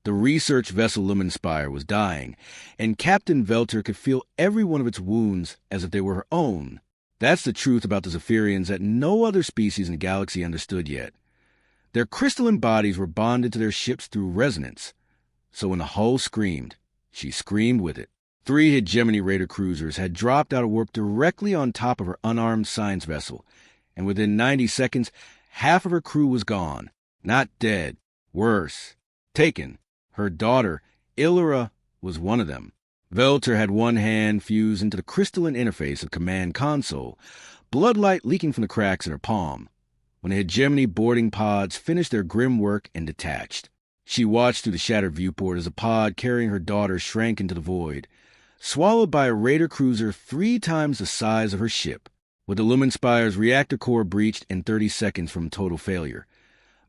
The research vessel Lumenspire was dying, and Captain Velter could feel every one of its wounds as if they were her own. That's the truth about the Zephyrians that no other species in the galaxy understood yet. Their crystalline bodies were bonded to their ships through resonance. So when the hull screamed, she screamed with it. 3 hegemony raider cruisers had dropped out of warp directly on top of her unarmed science vessel, and within 90 seconds, half of her crew was gone. Not dead. Worse. Taken. Her daughter, Illyra, was one of them. Velter had one hand fused into the crystalline interface of command console, bloodlight leaking from the cracks in her palm. When the hegemony boarding pods finished their grim work and detached, she watched through the shattered viewport as a pod carrying her daughter shrank into the void, swallowed by a raider cruiser 3 times the size of her ship. With the Lumenspire's reactor core breached in 30 seconds from total failure,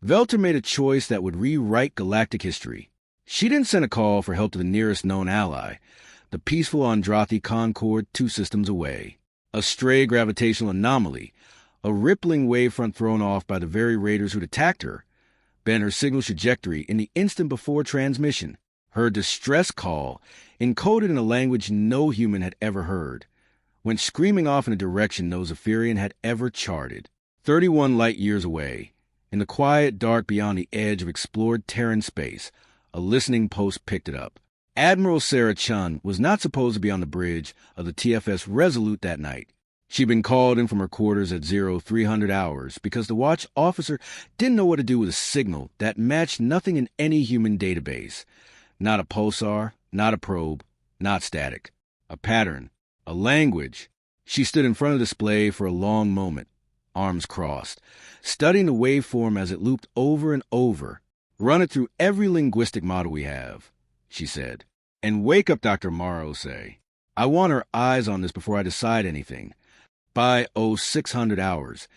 Velter made a choice that would rewrite galactic history. She didn't send a call for help to the nearest known ally, the peaceful Andrathi Concord 2 systems away. A stray gravitational anomaly, a rippling wavefront thrown off by the very raiders who'd attacked her, bent her signal trajectory in the instant before transmission. Her distress call, encoded in a language no human had ever heard, went screaming off in a direction no Zephyrian had ever charted. 31 light-years away, in the quiet dark beyond the edge of explored Terran space, a listening post picked it up. Admiral Sarah Chun was not supposed to be on the bridge of the TFS Resolute that night. She'd been called in from her quarters at 0300 hours because the watch officer didn't know what to do with a signal that matched nothing in any human database. Not a pulsar, not a probe, not static. A pattern, a language. She stood in front of the display for a long moment, arms crossed, studying the waveform as it looped over and over. "Run it through every linguistic model we have," she said. "And wake up Dr. Morose. I want her eyes on this before I decide anything. By 0600 hours.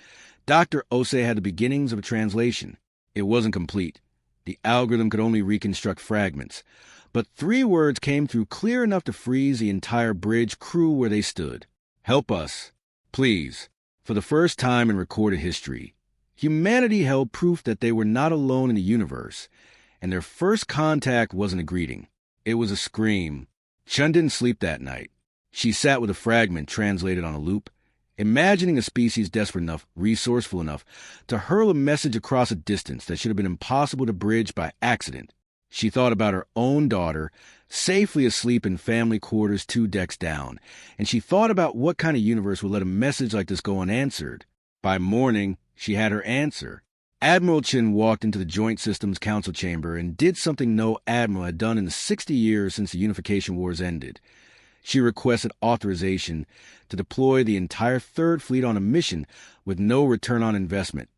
Dr. Ose had the beginnings of a translation. It wasn't complete. The algorithm could only reconstruct fragments. But 3 words came through clear enough to freeze the entire bridge crew where they stood. Help us. Please." For the first time in recorded history, humanity held proof that they were not alone in the universe, and their first contact wasn't a greeting. It was a scream. Chun didn't sleep that night. She sat with a fragment translated on a loop, imagining a species desperate enough, resourceful enough, to hurl a message across a distance that should have been impossible to bridge by accident. She thought about her own daughter, safely asleep in family quarters 2 decks down, and she thought about what kind of universe would let a message like this go unanswered. By morning, she had her answer. Admiral Chin walked into the Joint Systems Council chamber and did something no admiral had done in the 60 years since the Unification Wars ended. She requested authorization to deploy the entire Third Fleet on a mission with no return on investment,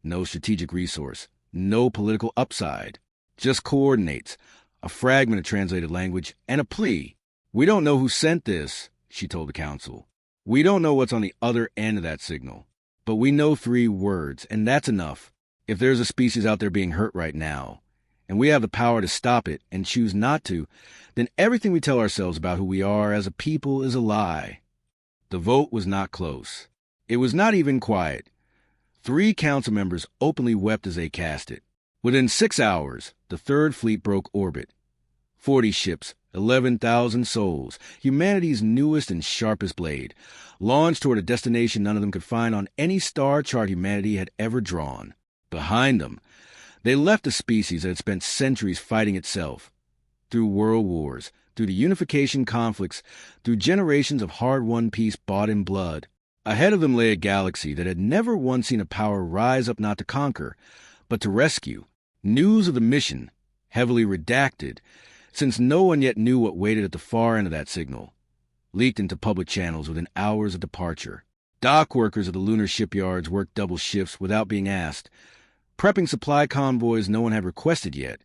no strategic resource, no political upside. Just coordinates, a fragment of translated language, and a plea. "We don't know who sent this," she told the council. "We don't know what's on the other end of that signal. But we know 3 words, and that's enough. If there's a species out there being hurt right now, and we have the power to stop it and choose not to, then everything we tell ourselves about who we are as a people is a lie." The vote was not close. It was not even quiet. 3 council members openly wept as they cast it. Within 6 hours, the Third Fleet broke orbit. 40 ships, 11,000 souls, humanity's newest and sharpest blade, launched toward a destination none of them could find on any star chart humanity had ever drawn. Behind them, they left a species that had spent centuries fighting itself. Through world wars, through the unification conflicts, through generations of hard-won peace bought in blood. Ahead of them lay a galaxy that had never once seen a power rise up not to conquer, but to rescue. News of the mission, heavily redacted, since no one yet knew what waited at the far end of that signal, leaked into public channels within hours of departure. Dock workers of the lunar shipyards worked double shifts without being asked, prepping supply convoys no one had requested yet,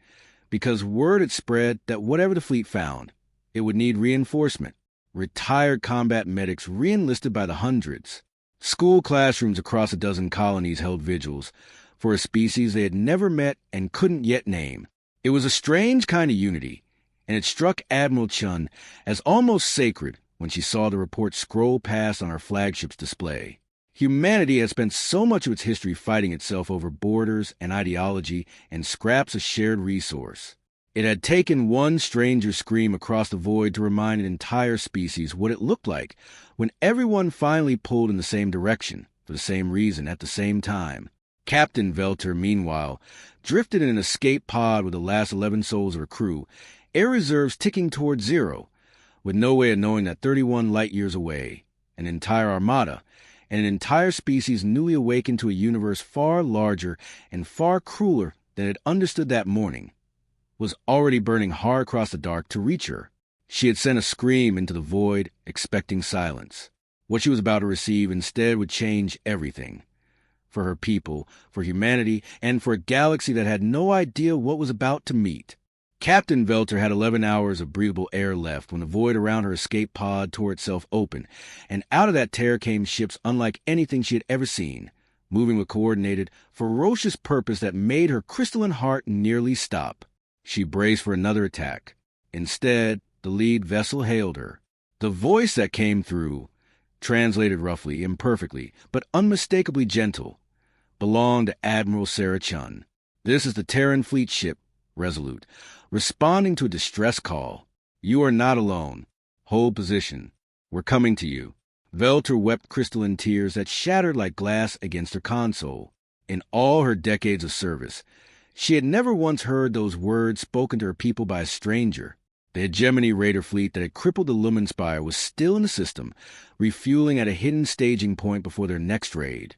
because word had spread that whatever the fleet found, it would need reinforcement. Retired combat medics re-enlisted by the hundreds. School classrooms across a dozen colonies held vigils for a species they had never met and couldn't yet name. It was a strange kind of unity, and it struck Admiral Chun as almost sacred when she saw the report scroll past on our flagship's display. Humanity has spent so much of its history fighting itself over borders and ideology and scraps of shared resource. It had taken one stranger's scream across the void to remind an entire species what it looked like when everyone finally pulled in the same direction, for the same reason, at the same time. Captain Velter, meanwhile, drifted in an escape pod with the last 11 souls of her crew, air reserves ticking toward zero, with no way of knowing that 31 light-years away, an entire armada, and an entire species newly awakened to a universe far larger and far crueler than it understood that morning, was already burning hard across the dark to reach her. She had sent a scream into the void, expecting silence. What she was about to receive instead would change everything. For her people, for humanity, and for a galaxy that had no idea what was about to meet. Captain Velter had 11 hours of breathable air left when the void around her escape pod tore itself open, and out of that tear came ships unlike anything she had ever seen, moving with coordinated, ferocious purpose that made her crystalline heart nearly stop. She braced for another attack. Instead, the lead vessel hailed her. The voice that came through, translated roughly, imperfectly, but unmistakably gentle, belonged to Admiral Sarah Chun. "This is the Terran fleet ship, Resolute, responding to a distress call. You are not alone. Hold position. We're coming to you." Velter wept crystalline tears that shattered like glass against her console. In all her decades of service, she had never once heard those words spoken to her people by a stranger. The hegemony raider fleet that had crippled the Lumenspire was still in the system, refueling at a hidden staging point before their next raid.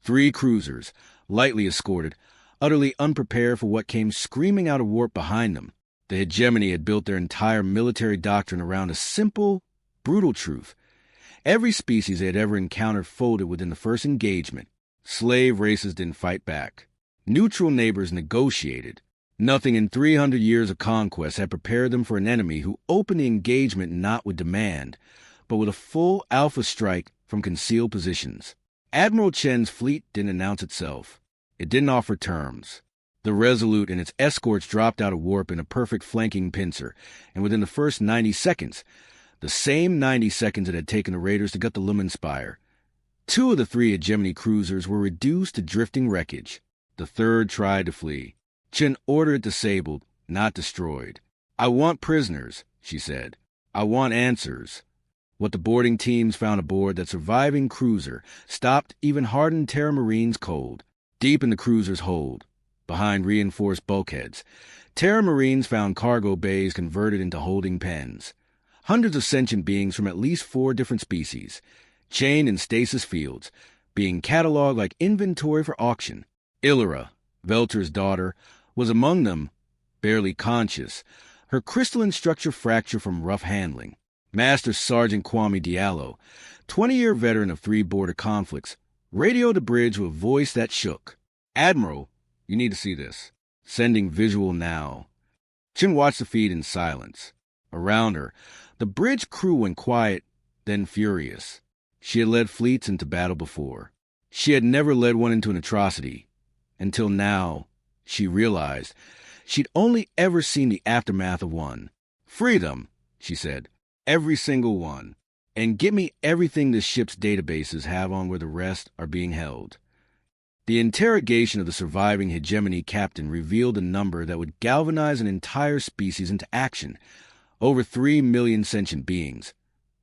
3 cruisers, lightly escorted, utterly unprepared for what came screaming out of warp behind them. The hegemony had built their entire military doctrine around a simple, brutal truth. Every species they had ever encountered folded within the first engagement. Slave races didn't fight back. Neutral neighbors negotiated. Nothing in 300 years of conquest had prepared them for an enemy who opened the engagement not with demand, but with a full alpha strike from concealed positions. Admiral Chen's fleet didn't announce itself. It didn't offer terms. The Resolute and its escorts dropped out of warp in a perfect flanking pincer, and within the first 90 seconds, the same 90 seconds it had taken the raiders to gut the Lumenspire, 2 of the 3 hegemony cruisers were reduced to drifting wreckage. The 3rd tried to flee. Chen ordered it disabled, not destroyed. "I want prisoners," she said. "I want answers." What the boarding teams found aboard that surviving cruiser stopped even hardened Terra Marines cold. Deep in the cruiser's hold, behind reinforced bulkheads, Terra Marines found cargo bays converted into holding pens. Hundreds of sentient beings from at least 4 different species, chained in stasis fields, being cataloged like inventory for auction. Illyra, Velter's daughter, was among them, barely conscious, her crystalline structure fractured from rough handling. Master Sergeant Kwame Diallo, 20-year veteran of 3 border conflicts, radioed the bridge with a voice that shook. "Admiral, you need to see this. Sending visual now." Chen watched the feed in silence. Around her, the bridge crew went quiet, then furious. She had led fleets into battle before. She had never led one into an atrocity. Until now, she realized, she'd only ever seen the aftermath of one. "Free them," she said. "Every single one. And get me everything the ship's databases have on where the rest are being held." The interrogation of the surviving hegemony captain revealed a number that would galvanize an entire species into action. Over 3 million sentient beings,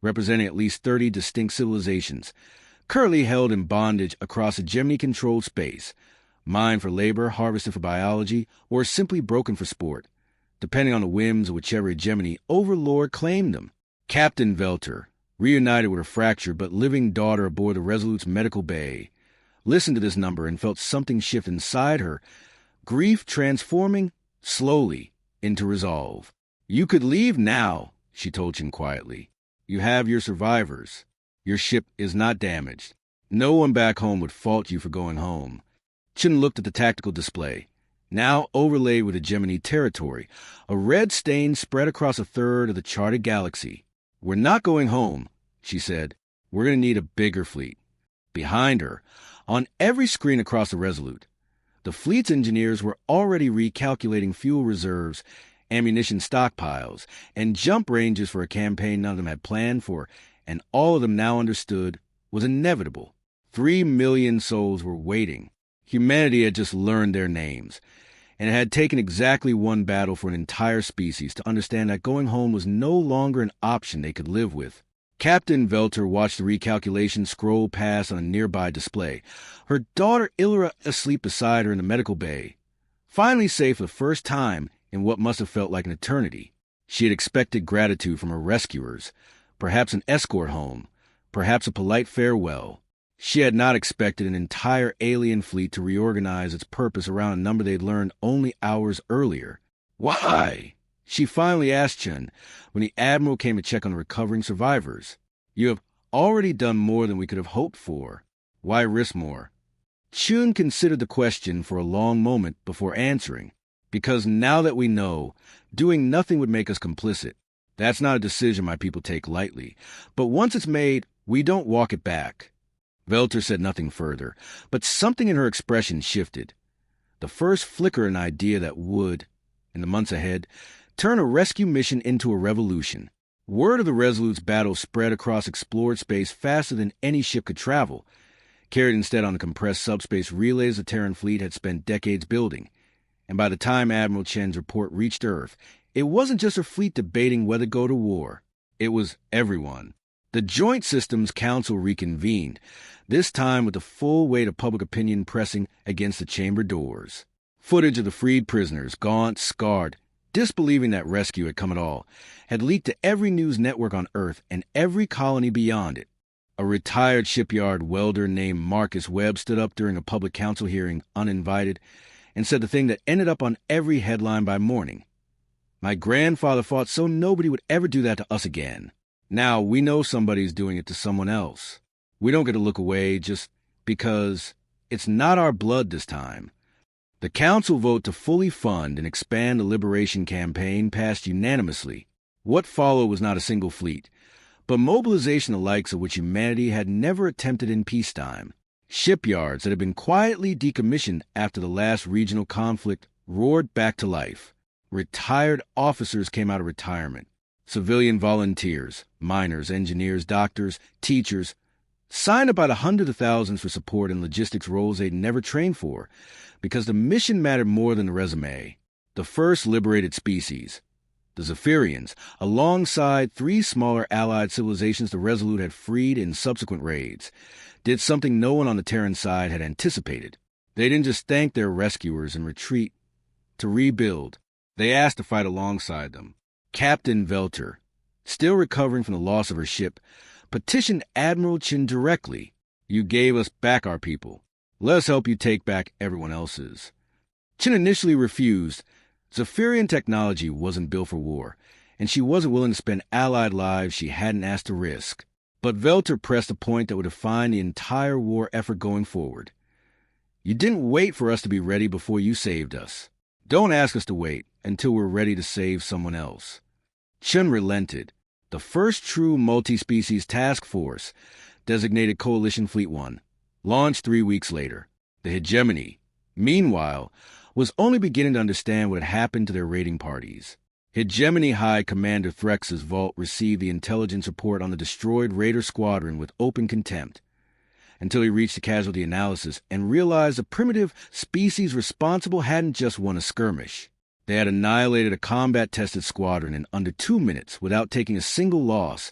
representing at least 30 distinct civilizations, currently held in bondage across hegemony-controlled space, mined for labor, harvested for biology, or simply broken for sport, depending on the whims of whichever hegemony overlord claimed them. Captain Velter, reunited with her fractured but living daughter aboard the Resolute's medical bay, listened to this number and felt something shift inside her, grief transforming, slowly, into resolve. "You could leave now," she told Chen quietly. "You have your survivors. Your ship is not damaged. No one back home would fault you for going home." Chen looked at the tactical display, now overlaid with hegemony territory, a red stain spread across 1/3 of the charted galaxy. "We're not going home," she said. "We're going to need a bigger fleet." Behind her, on every screen across the Resolute, the fleet's engineers were already recalculating fuel reserves, ammunition stockpiles, and jump ranges for a campaign none of them had planned for, and all of them now understood was inevitable. 3 million souls were waiting. Humanity had just learned their names, and it had taken exactly one battle for an entire species to understand that going home was no longer an option they could live with. Captain Velter watched the recalculation scroll past on a nearby display, her daughter Ilra asleep beside her in the medical bay, finally safe for the first time in what must have felt like an eternity. She had expected gratitude from her rescuers, perhaps an escort home, perhaps a polite farewell. She had not expected an entire alien fleet to reorganize its purpose around a number they'd learned only hours earlier. Why? She finally asked Chun when the Admiral came to check on the recovering survivors. You have already done more than we could have hoped for. Why risk more? Chun considered the question for a long moment before answering. Because now that we know, doing nothing would make us complicit. That's not a decision my people take lightly. But once it's made, we don't walk it back. Velter said nothing further, but something in her expression shifted. The first flicker an idea that would, in the months ahead, turn a rescue mission into a revolution. Word of the Resolute's battle spread across explored space faster than any ship could travel, carried instead on the compressed subspace relays the Terran fleet had spent decades building. And by the time Admiral Chen's report reached Earth, it wasn't just her fleet debating whether to go to war. It was everyone. The Joint Systems Council reconvened, this time with the full weight of public opinion pressing against the chamber doors. Footage of the freed prisoners, gaunt, scarred, disbelieving that rescue had come at all, had leaked to every news network on Earth and every colony beyond it. A retired shipyard welder named Marcus Webb stood up during a public council hearing, uninvited, and said the thing that ended up on every headline by morning. My grandfather fought so nobody would ever do that to us again. Now we know somebody's doing it to someone else. We don't get to look away just because it's not our blood this time. The council vote to fully fund and expand the liberation campaign passed unanimously. What followed was not a single fleet, but mobilization the likes of which humanity had never attempted in peacetime. Shipyards that had been quietly decommissioned after the last regional conflict roared back to life. Retired officers came out of retirement. Civilian volunteers, miners, engineers, doctors, teachers, signed up by the hundreds of thousands for support in logistics roles they'd never trained for, because the mission mattered more than the resume. The first liberated species, the Zephyrians, alongside 3 smaller allied civilizations the Resolute had freed in subsequent raids, did something no one on the Terran side had anticipated. They didn't just thank their rescuers and retreat to rebuild. They asked to fight alongside them. Captain Velter, still recovering from the loss of her ship, petitioned Admiral Chin directly. You gave us back our people. Let us help you take back everyone else's. Chin initially refused. Zephyrian technology wasn't built for war, and she wasn't willing to spend allied lives she hadn't asked to risk. But Velter pressed a point that would define the entire war effort going forward. You didn't wait for us to be ready before you saved us. Don't ask us to wait until we're ready to save someone else. Chun relented. The first true multi-species task force, designated Coalition Fleet 1, launched 3 weeks later. The hegemony, meanwhile, was only beginning to understand what had happened to their raiding parties. Hegemony High Commander Threx's vault received the intelligence report on the destroyed Raider squadron with open contempt, until he reached the casualty analysis and realized the primitive species responsible hadn't just won a skirmish. They had annihilated a combat-tested squadron in under 2 minutes without taking a single loss,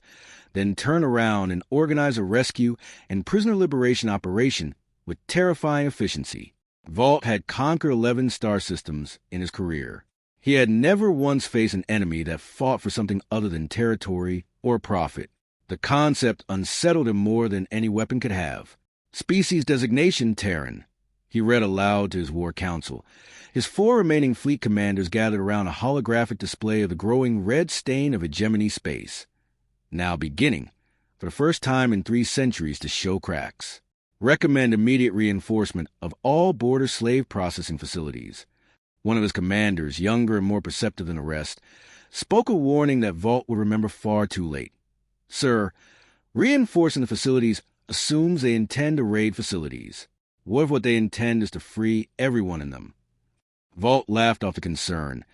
then turn around and organize a rescue and prisoner liberation operation with terrifying efficiency. Vault had conquered 11 star systems in his career. He had never once faced an enemy that fought for something other than territory or profit. The concept unsettled him more than any weapon could have. Species designation Terran. He read aloud to his war council. His 4 remaining fleet commanders gathered around a holographic display of the growing red stain of hegemony space, now beginning, for the first time in 3 centuries, to show cracks. Recommend immediate reinforcement of all border slave processing facilities. One of his commanders, younger and more perceptive than the rest, spoke a warning that Vault would remember far too late. Sir, reinforcing the facilities assumes they intend to raid facilities. What if what they intend is to free everyone in them? Vault laughed off the concern,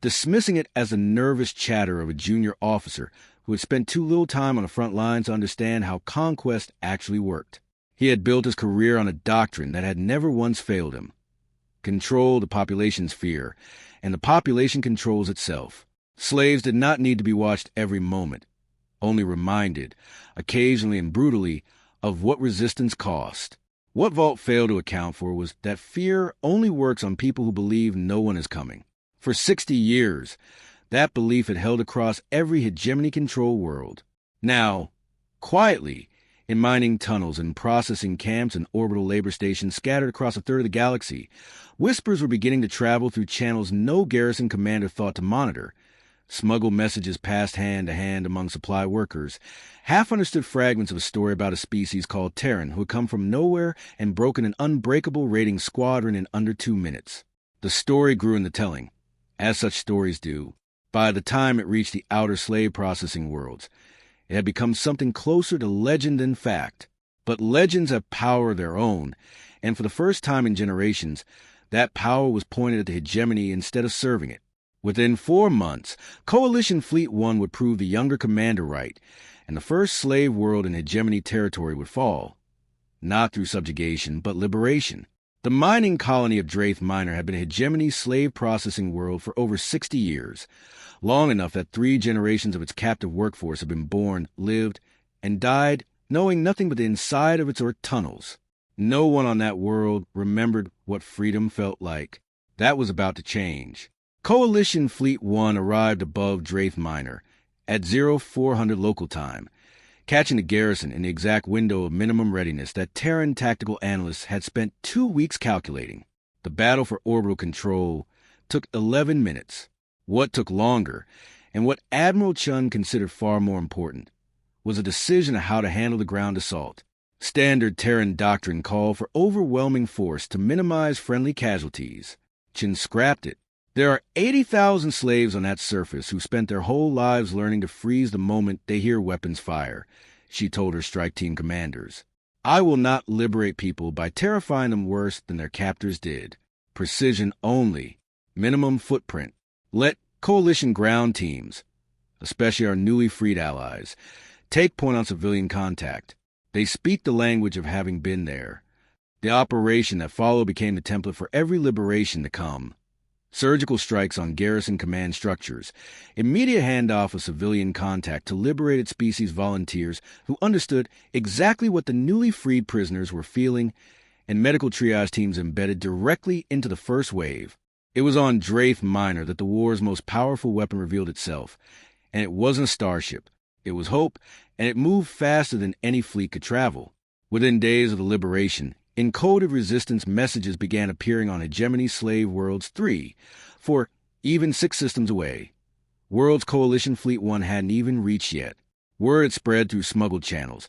dismissing it as the nervous chatter of a junior officer who had spent too little time on the front lines to understand how conquest actually worked. He had built his career on a doctrine that had never once failed him. control the population's fear, and the population controls itself. Slaves did not need to be watched every moment, only reminded, occasionally and brutally, of what resistance cost. What Vault failed to account for was that fear only works on people who believe no one is coming. For 60 years, that belief had held across every hegemony-controlled world. Now, quietly, in mining tunnels and processing camps and orbital labor stations scattered across a third of the galaxy, whispers were beginning to travel through channels no garrison commander thought to monitor. Smuggled messages passed hand to hand among supply workers, half-understood fragments of a story about a species called Terran who had come from nowhere and broken an unbreakable raiding squadron in under 2 minutes. The story grew in the telling, as such stories do. By the time it reached the outer slave processing worlds, it had become something closer to legend than fact. But legends have power of their own, and for the first time in generations, that power was pointed at the hegemony instead of serving it. Within 4 months, Coalition Fleet 1 would prove the younger commander right, and the first slave world in hegemony territory would fall. Not through subjugation, but liberation. The mining colony of Draith Minor had been a hegemony slave processing world for over 60 years, long enough that 3 generations of its captive workforce had been born, lived, and died knowing nothing but the inside of its tunnels. No one on that world remembered what freedom felt like. That was about to change. Coalition Fleet 1 arrived above Draith Minor at 0400 local time, catching the garrison in the exact window of minimum readiness that Terran tactical analysts had spent 2 weeks calculating. The battle for orbital control took 11 minutes. What took longer, and what Admiral Chun considered far more important, was a decision of how to handle the ground assault. Standard Terran doctrine called for overwhelming force to minimize friendly casualties. Chun scrapped it. There are 80,000 slaves on that surface who spent their whole lives learning to freeze the moment they hear weapons fire, she told her strike team commanders. I will not liberate people by terrifying them worse than their captors did. Precision only. Minimum footprint. Let coalition ground teams, especially our newly freed allies, take point on civilian contact. They speak the language of having been there. The operation that followed became the template for every liberation to come. Surgical strikes on garrison command structures, immediate handoff of civilian contact to liberated species volunteers who understood exactly what the newly freed prisoners were feeling, and medical triage teams embedded directly into the first wave. It was on Draith Minor that the war's most powerful weapon revealed itself, and it wasn't a starship. It was hope, and it moved faster than any fleet could travel. Within days of the liberation, encoded resistance messages began appearing on hegemony slave worlds 3, for even 6 systems away. Worlds Coalition Fleet 1 hadn't even reached yet. Word spread through smuggled channels,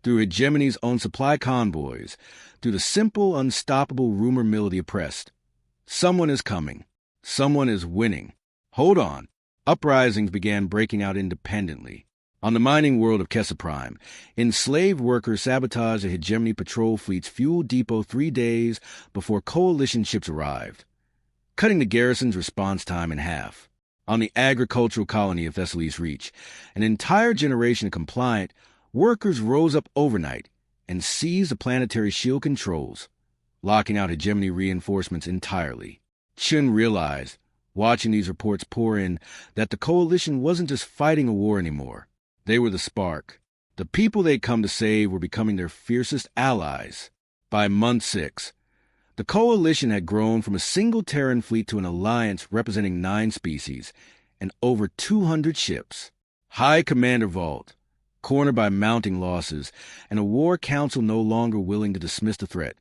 through hegemony's own supply convoys, through the simple, unstoppable rumor mill of the oppressed. Someone is coming. Someone is winning. Hold on. Uprisings began breaking out independently. On the mining world of Kessa Prime, enslaved workers sabotaged the hegemony patrol fleet's fuel depot 3 days before coalition ships arrived, cutting the garrison's response time in half. On the agricultural colony of Thessaly's Reach, an entire generation of compliant workers rose up overnight and seized the planetary shield controls, locking out hegemony reinforcements entirely. Chun realized, watching these reports pour in, that the coalition wasn't just fighting a war anymore. They were the spark. The people they'd come to save were becoming their fiercest allies. By month 6, the coalition had grown from a single Terran fleet to an alliance representing 9 species and over 200 ships. High Commander Vault, cornered by mounting losses and a war council no longer willing to dismiss the threat,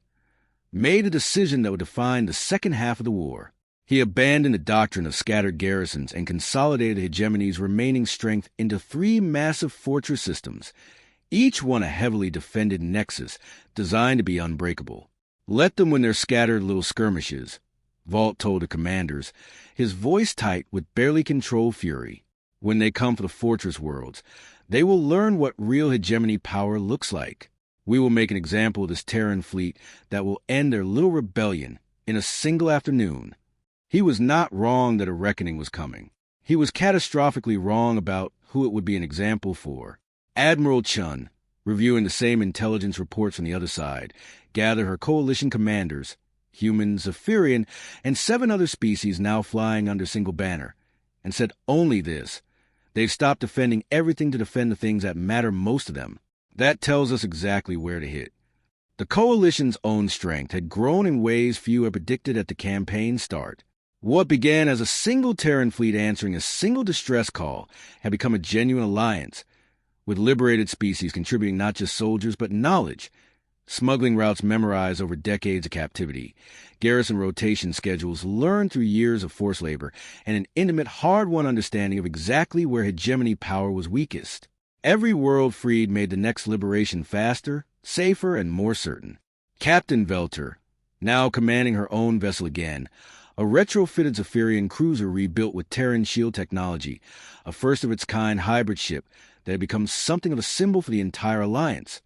made a decision that would define the second half of the war. He abandoned the doctrine of scattered garrisons and consolidated hegemony's remaining strength into 3 massive fortress systems, each one a heavily defended nexus designed to be unbreakable. Let them win their scattered little skirmishes, Vault told the commanders, his voice tight with barely controlled fury. When they come for the fortress worlds, they will learn what real hegemony power looks like. We will make an example of this Terran fleet that will end their little rebellion in a single afternoon. He was not wrong that a reckoning was coming. He was catastrophically wrong about who it would be an example for. Admiral Chun, reviewing the same intelligence reports from the other side, gathered her coalition commanders humans, Zephyrian, and 7 other species now flying under single banner, and said only this: they've stopped defending everything to defend the things that matter most to them. That tells us exactly where to hit. The Coalition's own strength had grown in ways few had predicted at the campaign's start. What began as a single Terran fleet answering a single distress call had become a genuine alliance, with liberated species contributing not just soldiers but knowledge, smuggling routes memorized over decades of captivity, garrison rotation schedules learned through years of forced labor, and an intimate, hard-won understanding of exactly where hegemony power was weakest. Every world freed made the next liberation faster, safer, and more certain. Captain Velter, now commanding her own vessel again, a retrofitted Zephyrian cruiser rebuilt with Terran shield technology, a first-of-its-kind hybrid ship that had become something of a symbol for the entire alliance,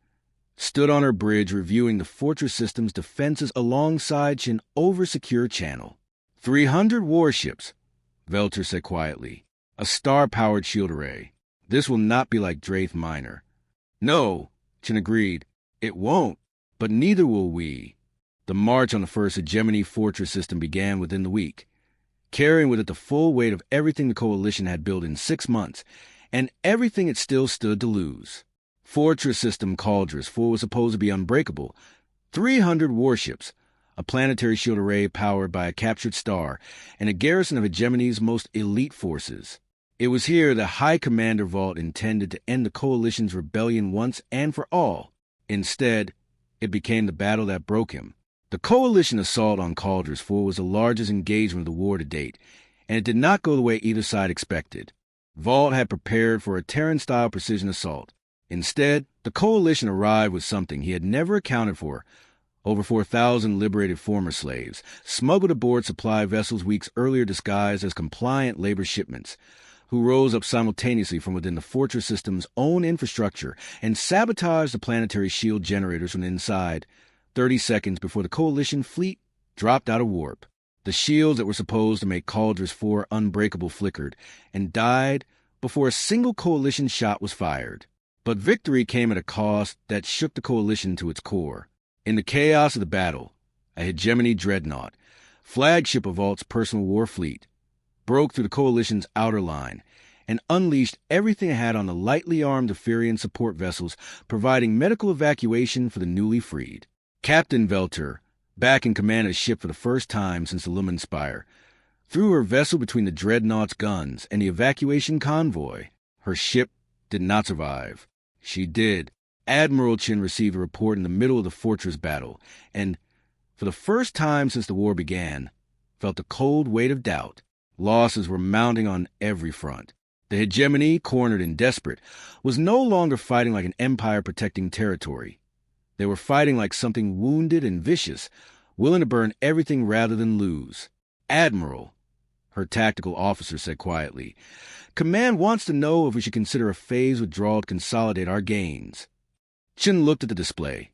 stood on her bridge reviewing the fortress system's defenses alongside an over-secure channel. 300 warships, Velter said quietly. A star-powered shield array. This will not be like Draith Minor. No, Chin agreed. It won't, but neither will we. The march on the first hegemony fortress system began within the week, carrying with it the full weight of everything the Coalition had built in 6 months, and everything it still stood to lose. Fortress system Cauldrus 4 was supposed to be unbreakable. 300 warships, a planetary shield array powered by a captured star, and a garrison of hegemony's most elite forces. It was here the High Commander Vault intended to end the Coalition's rebellion once and for all. Instead, it became the battle that broke him. The Coalition assault on Cauldrus 4 was the largest engagement of the war to date, and it did not go the way either side expected. Vault had prepared for a Terran-style precision assault. Instead, the Coalition arrived with something he had never accounted for: over 4,000 liberated former slaves, smuggled aboard supply vessels weeks earlier disguised as compliant labor shipments, who rose up simultaneously from within the fortress system's own infrastructure and sabotaged the planetary shield generators from inside, 30 seconds before the Coalition fleet dropped out of warp. The shields that were supposed to make Cauldrus 4 unbreakable flickered and died before a single Coalition shot was fired. But victory came at a cost that shook the Coalition to its core. In the chaos of the battle, a hegemony dreadnought, flagship of Vault's personal war fleet, broke through the Coalition's outer line and unleashed everything it had on the lightly armed Zephyrian support vessels, providing medical evacuation for the newly freed. Captain Velter, back in command of the ship for the first time since the Lumen Spire, threw her vessel between the dreadnought's guns and the evacuation convoy. Her ship did not survive. She did. Admiral Chin received a report in the middle of the fortress battle, and, for the first time since the war began, felt the cold weight of doubt. Losses were mounting on every front. The hegemony, cornered and desperate, was no longer fighting like an empire protecting territory. They were fighting like something wounded and vicious, willing to burn everything rather than lose. Admiral, her tactical officer said quietly, Command wants to know if we should consider a phased withdrawal to consolidate our gains. Chin looked at the display,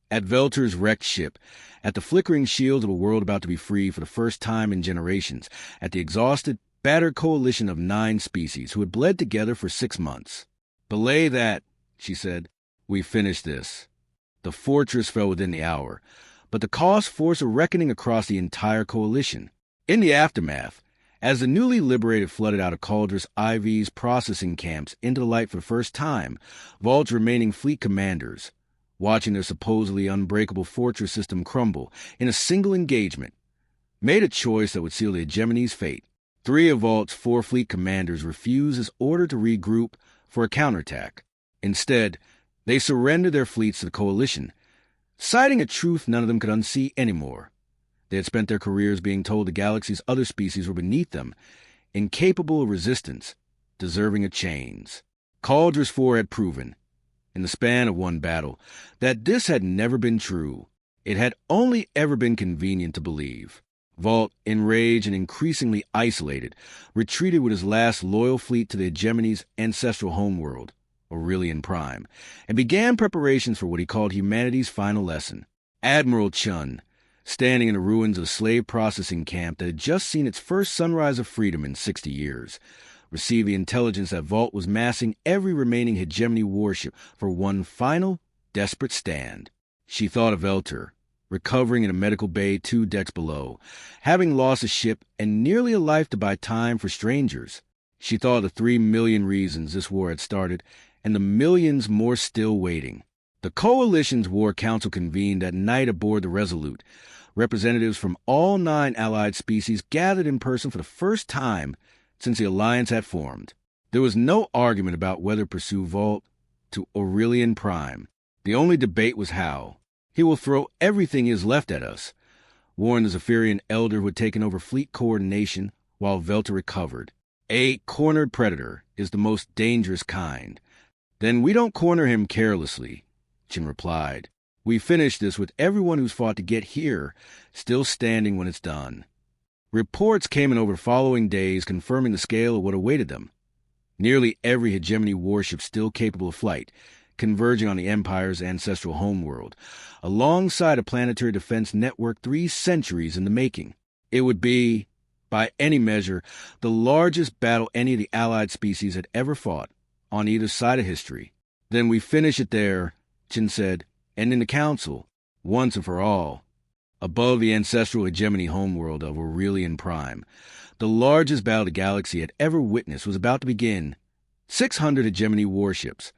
at Velter's wrecked ship, at the flickering shields of a world about to be free for the first time in generations, at the exhausted, battered coalition of 9 species who had bled together for 6 months. Belay that, she said. We finished this. The fortress fell within the hour, but the cost forced a reckoning across the entire coalition. In the aftermath, as the newly liberated flooded out of Cauldrus IV's processing camps into the light for the first time, Vault's remaining fleet commanders, watching their supposedly unbreakable fortress system crumble in a single engagement, made a choice that would seal the hegemony's fate. 3 of Vault's 4 fleet commanders refused his order to regroup for a counterattack. Instead, they surrendered their fleets to the coalition, citing a truth none of them could unsee anymore. They had spent their careers being told the galaxy's other species were beneath them, incapable of resistance, deserving of chains. Cauldrus 4 had proven, in the span of one battle, that this had never been true. It had only ever been convenient to believe. Vault, enraged and increasingly isolated, retreated with his last loyal fleet to the hegemony's ancestral homeworld, Aurelian Prime, and began preparations for what he called humanity's final lesson. Admiral Chun, standing in the ruins of a slave processing camp that had just seen its first sunrise of freedom in 60 years, received the intelligence that Vault was massing every remaining hegemony warship for one final, desperate stand. She thought of Velter, recovering in a medical bay 2 decks below, having lost a ship and nearly a life to buy time for strangers. She thought of the 3 million reasons this war had started, and the millions more still waiting. The Coalition's War Council convened at night aboard the Resolute. Representatives from all 9 allied species gathered in person for the first time since the alliance had formed. There was no argument about whether to pursue Vault to Aurelian Prime. The only debate was how. He will throw everything he has left at us, warned the Zephyrian elder who had taken over fleet coordination while Velta recovered. A cornered predator is the most dangerous kind. Then we don't corner him carelessly, Chin replied. We finish this with everyone who's fought to get here still standing when it's done. Reports came in over the following days confirming the scale of what awaited them. Nearly every hegemony warship still capable of flight, converging on the Empire's ancestral homeworld, alongside a planetary defense network 3 centuries in the making. It would be, by any measure, the largest battle any of the allied species had ever fought, on either side of history. Then we finish it there, Chin said, and in the Council, once and for all. Above the ancestral hegemony homeworld of Aurelian Prime, the largest battle the galaxy had ever witnessed was about to begin. 600 hegemony warships,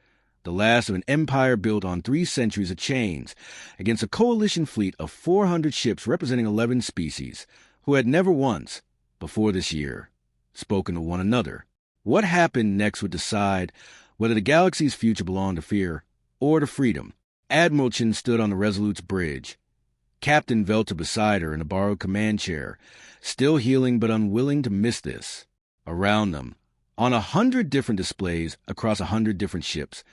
the last of an empire built on 3 centuries of chains, against a coalition fleet of 400 ships representing 11 species, who had never once, before this year, spoken to one another. What happened next would decide whether the galaxy's future belonged to fear or to freedom. Admiral Chin stood on the Resolute's bridge, Captain Velta beside her in a borrowed command chair, still healing but unwilling to miss this. Around them, on 100 different displays across 100 different ships,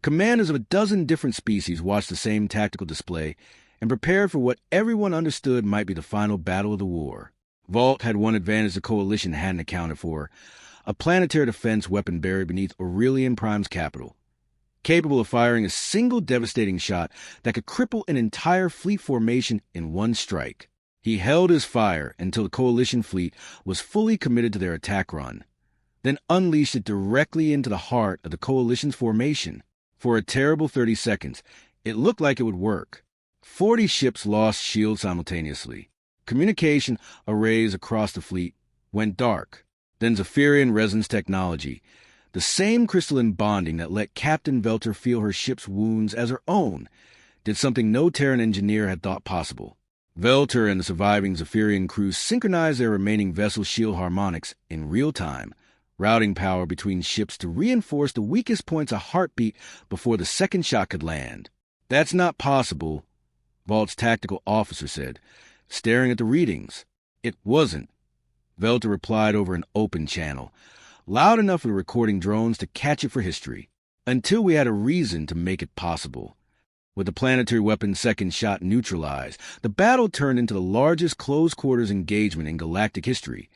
commanders of a dozen different species watched the same tactical display and prepared for what everyone understood might be the final battle of the war. Vault had one advantage the Coalition hadn't accounted for: a planetary defense weapon buried beneath Aurelian Prime's capital, capable of firing a single devastating shot that could cripple an entire fleet formation in one strike. He held his fire until the Coalition fleet was fully committed to their attack run, then unleashed it directly into the heart of the Coalition's formation. For a terrible 30 seconds, it looked like it would work. 40 ships lost shields simultaneously. Communication arrays across the fleet went dark. Then Zephyrian resonance technology, the same crystalline bonding that let Captain Velter feel her ship's wounds as her own, did something no Terran engineer had thought possible. Velter and the surviving Zephyrian crew synchronized their remaining vessel shield harmonics in real time, routing power between ships to reinforce the weakest points of heartbeat before the second shot could land. That's not possible, Vault's tactical officer said, staring at the readings. It wasn't, Velter replied over an open channel, loud enough for the recording drones to catch it for history, until we had a reason to make it possible. With the planetary weapon's second shot neutralized, the battle turned into the largest close-quarters engagement in galactic history,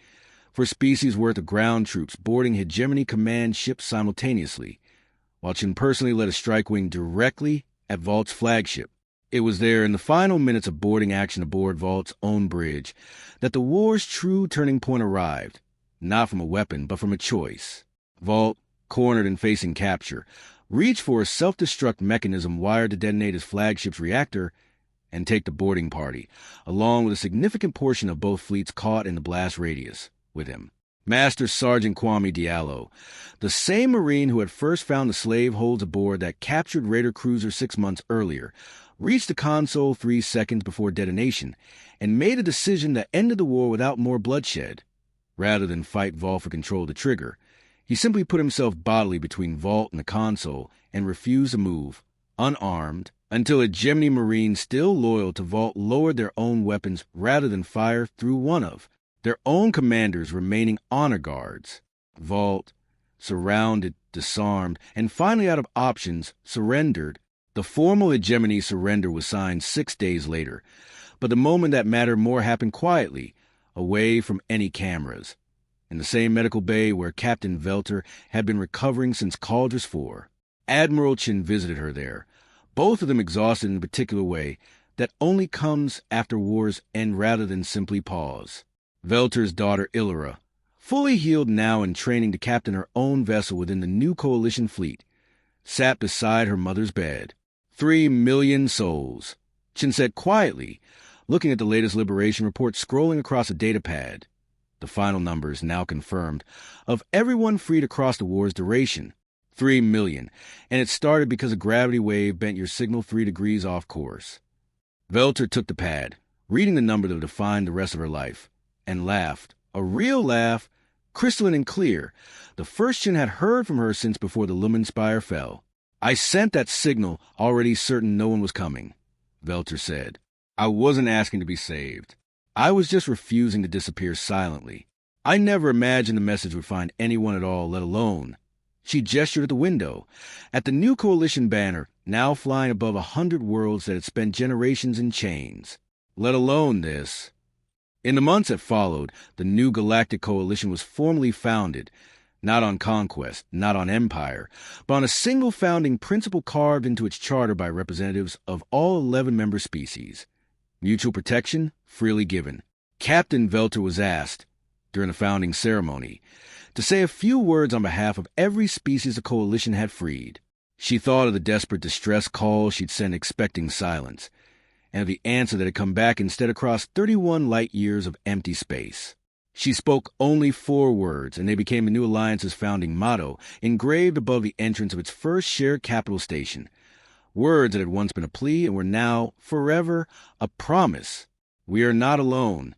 for species worth of ground troops boarding hegemony command ships simultaneously, while Chin personally led a strike wing directly at Vault's flagship. It was there in the final minutes of boarding action aboard Vault's own bridge that the war's true turning point arrived, not from a weapon but from a choice. Vault, cornered and facing capture, reached for a self-destruct mechanism wired to detonate his flagship's reactor and take the boarding party, along with a significant portion of both fleets caught in the blast radius, with him. Master Sergeant Kwame Diallo, the same Marine who had first found the slave holds aboard that captured Raider Cruiser 6 months earlier, reached the console 3 seconds before detonation and made a decision that ended the war without more bloodshed. Rather than fight Vault for control of the trigger, he simply put himself bodily between Vault and the console and refused to move, unarmed, until a Gemini Marine still loyal to Vault lowered their own weapons rather than fire through one of their own commanders' remaining honor guards. Vault, surrounded, disarmed, and finally out of options, surrendered. The formal hegemony surrender was signed 6 days later, but the moment that mattered more happened quietly, away from any cameras, in the same medical bay where Captain Velter had been recovering since Cauldrus 4. Admiral Chin visited her there, both of them exhausted in a particular way that only comes after wars end rather than simply pause. Velter's daughter Illyra, fully healed now and training to captain her own vessel within the new Coalition fleet, sat beside her mother's bed. 3 million souls, Chin said quietly, looking at the latest liberation report scrolling across a data pad. The final numbers, now confirmed, of everyone freed across the war's duration. 3 million, and it started because a gravity wave bent your signal 3 degrees off course. Velter took the pad, reading the number that would define the rest of her life, and laughed. A real laugh, crystalline and clear, the first Chin had heard from her since before the Lumen Spire fell. I sent that signal, already certain no one was coming, Velter said. I wasn't asking to be saved. I was just refusing to disappear silently. I never imagined the message would find anyone at all, let alone. She gestured at the window, at the new coalition banner, now flying above 100 worlds that had spent generations in chains. Let alone this. In the months that followed, the new Galactic Coalition was formally founded, not on conquest, not on empire, but on a single founding principle carved into its charter by representatives of all 11 member species. Mutual protection, freely given. Captain Velter was asked, during the founding ceremony, to say a few words on behalf of every species the coalition had freed. She thought of the desperate distress calls she'd sent expecting silence, and of the answer that had come back instead across 31 light years of empty space. She spoke only 4 words, and they became the new alliance's founding motto, engraved above the entrance of its first shared capital station. Words that had once been a plea and were now, forever, a promise. We are not alone.